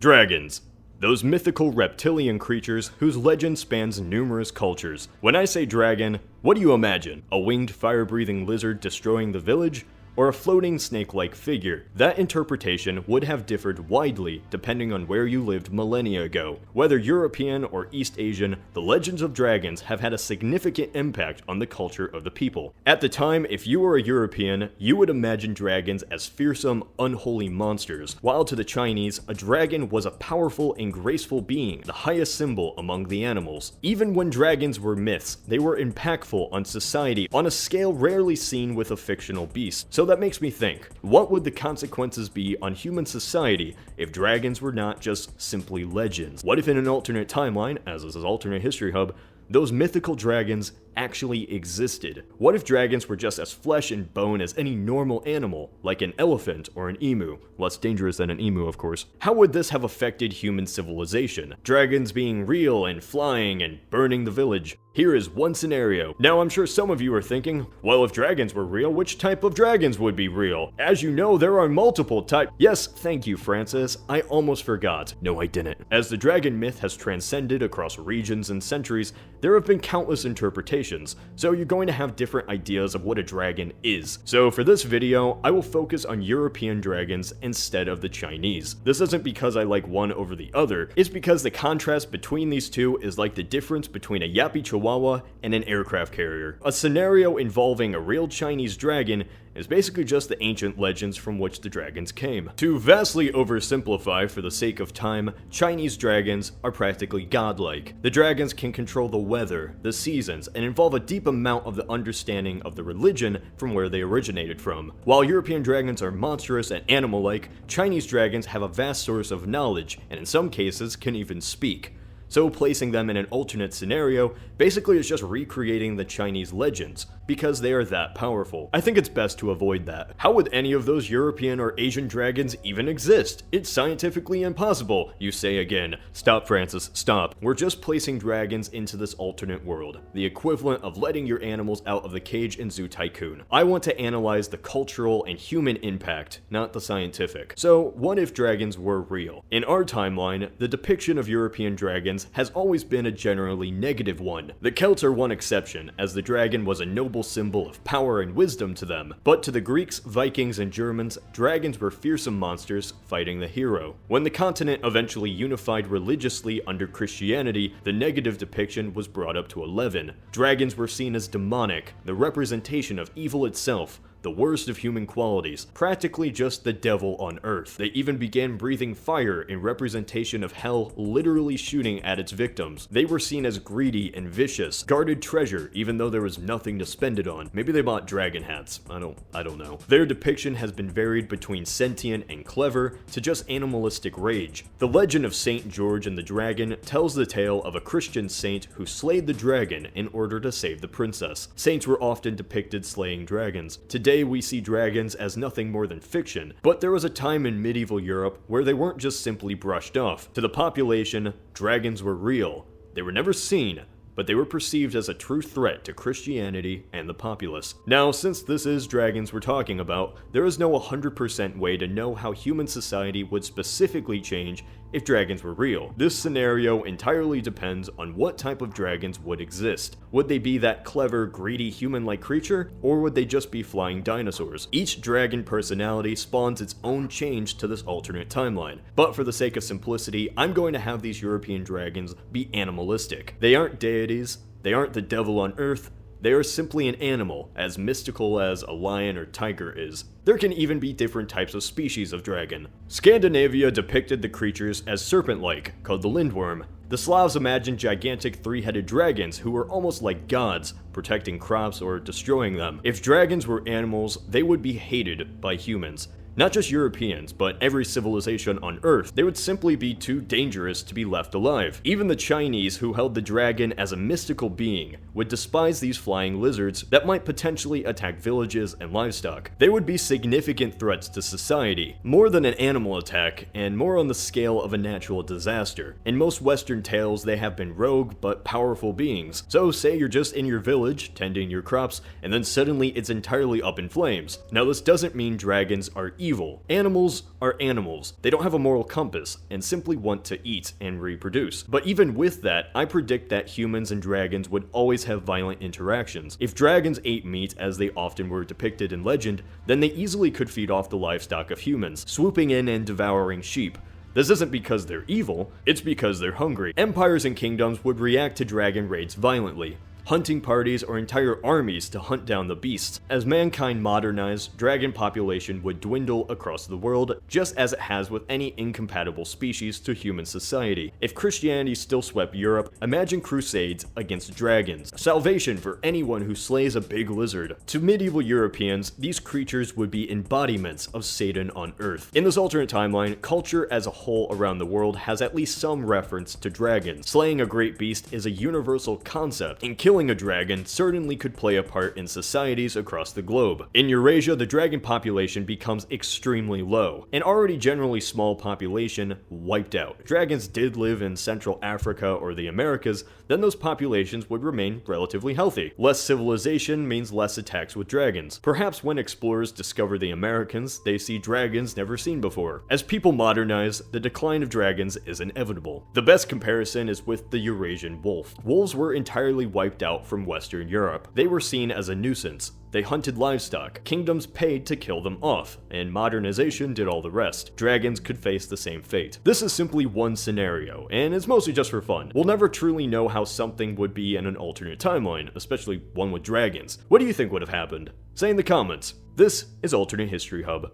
Dragons. Those mythical reptilian creatures whose legend spans numerous cultures. When I say dragon, what do you imagine? A winged fire-breathing lizard destroying the village? Or a floating snake-like figure? That interpretation would have differed widely depending on where you lived millennia ago. Whether European or East Asian, the legends of dragons have had a significant impact on the culture of the people. At the time, if you were a European, you would imagine dragons as fearsome, unholy monsters, while to the Chinese, a dragon was a powerful and graceful being, the highest symbol among the animals. Even when dragons were myths, they were impactful on society on a scale rarely seen with a fictional beast. So that makes me think, what would the consequences be on human society if dragons were not just simply legends? What if in an alternate timeline, as this is Alternate History Hub, those mythical dragons actually existed? What if dragons were just as flesh and bone as any normal animal, like an elephant or an emu? Less dangerous than an emu, of course. How would this have affected human civilization? Dragons being real and flying and burning the village. Here is one scenario. Now I'm sure some of you are thinking, well, if dragons were real, which type of dragons would be real? As you know, there are multiple types. Yes, thank you, Francis. I almost forgot. No, I didn't. As the dragon myth has transcended across regions and centuries, there have been countless interpretations, so you're going to have different ideas of what a dragon is. So for this video, I will focus on European dragons instead of the Chinese. This isn't because I like one over the other, it's because the contrast between these two is like the difference between a yappy chihuahua and an aircraft carrier. A scenario involving a real Chinese dragon is basically just the ancient legends from which the dragons came. To vastly oversimplify for the sake of time, Chinese dragons are practically godlike. The dragons can control the weather, the seasons, and involve a deep amount of the understanding of the religion from where they originated from. While European dragons are monstrous and animal-like, Chinese dragons have a vast source of knowledge, and in some cases can even speak. So placing them in an alternate scenario basically is just recreating the Chinese legends, because they are that powerful. I think it's best to avoid that. How would any of those European or Asian dragons even exist? It's scientifically impossible, you say again. Stop, Francis, stop. We're just placing dragons into this alternate world, the equivalent of letting your animals out of the cage in Zoo Tycoon. I want to analyze the cultural and human impact, not the scientific. So, what if dragons were real? In our timeline, the depiction of European dragons has always been a generally negative one. The Celts are one exception, as the dragon was a noble symbol of power and wisdom to them. But to the Greeks, Vikings, and Germans, dragons were fearsome monsters fighting the hero. When the continent eventually unified religiously under Christianity, the negative depiction was brought up to 11. Dragons were seen as demonic, the representation of evil itself, the worst of human qualities, practically just the devil on earth. They even began breathing fire in representation of hell, literally shooting at its victims. They were seen as greedy and vicious, guarded treasure even though there was nothing to spend it on. Maybe they bought dragon hats, I don't know. Their depiction has been varied between sentient and clever to just animalistic rage. The legend of Saint George and the Dragon tells the tale of a Christian saint who slayed the dragon in order to save the princess. Saints were often depicted slaying dragons. Today we see dragons as nothing more than fiction, but there was a time in medieval Europe where they weren't just simply brushed off. To the population, dragons were real. They were never seen, but they were perceived as a true threat to Christianity and the populace. Now, since this is dragons we're talking about, there is no 100% way to know how human society would specifically change if dragons were real. This scenario entirely depends on what type of dragons would exist. Would they be that clever, greedy, human-like creature, or would they just be flying dinosaurs? Each dragon personality spawns its own change to this alternate timeline, but for the sake of simplicity, I'm going to have these European dragons be animalistic. They aren't deities, they aren't the devil on earth, they are simply an animal, as mystical as a lion or tiger is. There can even be different types of species of dragon. Scandinavia depicted the creatures as serpent-like, called the lindworm. The Slavs imagined gigantic three-headed dragons who were almost like gods, protecting crops or destroying them. If dragons were animals, they would be hated by humans. Not just Europeans, but every civilization on Earth. They would simply be too dangerous to be left alive. Even the Chinese, who held the dragon as a mystical being, would despise these flying lizards that might potentially attack villages and livestock. They would be significant threats to society, more than an animal attack, and more on the scale of a natural disaster. In most Western tales, they have been rogue but powerful beings. So say you're just in your village, tending your crops, and then suddenly it's entirely up in flames. Now this doesn't mean dragons are evil. Animals are animals. They don't have a moral compass and simply want to eat and reproduce. But even with that, I predict that humans and dragons would always have violent interactions. If dragons ate meat as they often were depicted in legend, then they easily could feed off the livestock of humans, swooping in and devouring sheep. This isn't because they're evil, it's because they're hungry. Empires and kingdoms would react to dragon raids violently, hunting parties or entire armies to hunt down the beasts. As mankind modernized, dragon population would dwindle across the world, just as it has with any incompatible species to human society. If Christianity still swept Europe, imagine crusades against dragons, salvation for anyone who slays a big lizard. To medieval Europeans, these creatures would be embodiments of Satan on Earth. In this alternate timeline, culture as a whole around the world has at least some reference to dragons. Slaying a great beast is a universal concept, and killing a dragon certainly could play a part in societies across the globe. In Eurasia, the dragon population becomes extremely low. An already generally small population wiped out. Dragons did live in Central Africa or the Americas, then those populations would remain relatively healthy. Less civilization means less attacks with dragons. Perhaps when explorers discover the Americans, they see dragons never seen before. As people modernize, the decline of dragons is inevitable. The best comparison is with the Eurasian wolf. Wolves were entirely wiped out from Western Europe. They were seen as a nuisance. They hunted livestock, kingdoms paid to kill them off, and modernization did all the rest. Dragons could face the same fate. This is simply one scenario, and it's mostly just for fun. We'll never truly know how something would be in an alternate timeline, especially one with dragons. What do you think would have happened? Say in the comments. This is Alternate History Hub.